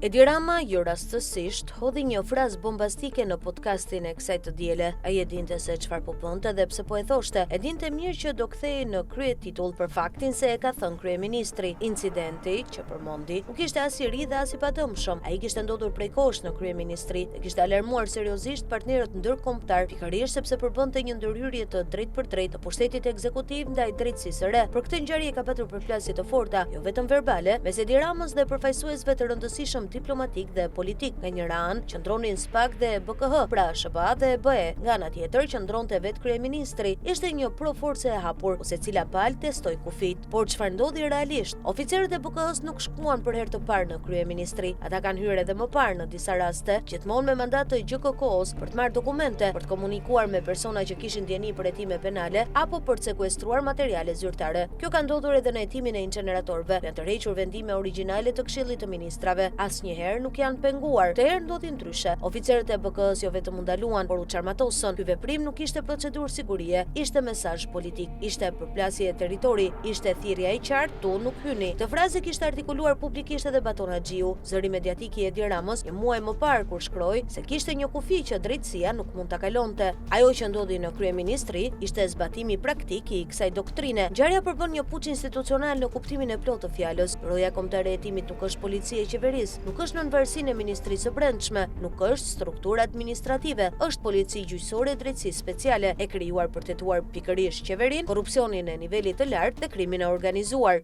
Edi Rama jo rastësisht hodhi një frazë bombastike në podcastin e kësaj të diele. Ai e dinte se çfarë po bënte dhe pse po e thoshte. E dinte mirë që do kthehej në krye titull për faktin se e ka thënë kryeministri. Incidenti që përmendi nuk ishte as i ri dhe as i padëmshëm. Ai kishte ndodhur prej kohësh në kryeministri dhe kishte alarmuar seriozisht partnerët ndërkombëtar, pikërisht sepse përbënte një ndërhyrje të drejtpërdrejtë të pushtetit ekzekutiv ndaj drejtësisë së re. Për këtë ngjarje ka patur përplasje të forta, jo vetëm verbale, mes Edi Ramës dhe përfaqësuesve të rëndësishëm diplomatik dhe politik. Nga njëra anë qëndronin SPAK dhe BKH, pra SBA dhe BE. Nga ana tjetër qëndronte vetë kryeministri. Ishte një proforce e hapur, ose cila palë testoi kufit. Por çfarë ndodhi realisht? Oficerët e BKH-s nuk shkuan për herë të parë në kryeministri. Ata kanë hyrë edhe më parë në disa raste, gjithmonë me mandat të GKK-s për të marrë dokumente, për të komunikuar me persona që kishin dieni për hetime penale apo për të sekuestruar materiale zyrtare. Kjo ka ndodhur edhe në hetimin e inceneratorëve. Janë tërhequr vendime origjinale të Këshillit të Ministrave. Asnjëherë nuk janë penguar. Të herë ndodhi ndryshe. Oficerët e BK-s jo vetëm u ndaluan, por u çarmatosën. Ky veprim nuk ishte procedurë sigurie, ishte mesazh politik, ishte përplasje e territori, ishte thirrja e qartë, tu nuk hyni. Të frazë kishte artikuluar publikisht edhe Baton Haxhiu, zëri mediatik i Edi Ramës, një muaj më parë kur shkroi se kishte një kufi që drejtësia nuk mund ta kalonte. Ajo që ndodhi në kryeministri ishte zbatimi praktik i kësaj doktrine. Ngjarja përbën një puç institucional në kuptimin e plotë të fjalës. Roja kombëtare e hetimit nuk është policia e qeverisë, nuk është nënvarësinë e Ministrisë së Brendshme, nuk është struktura administrative, është polici gjyqësore e drejtësisë speciale, e krijuar për të hetuar pikërisht qeverinë, korrupsionin e nivelit të lartë dhe krimin e organizuar.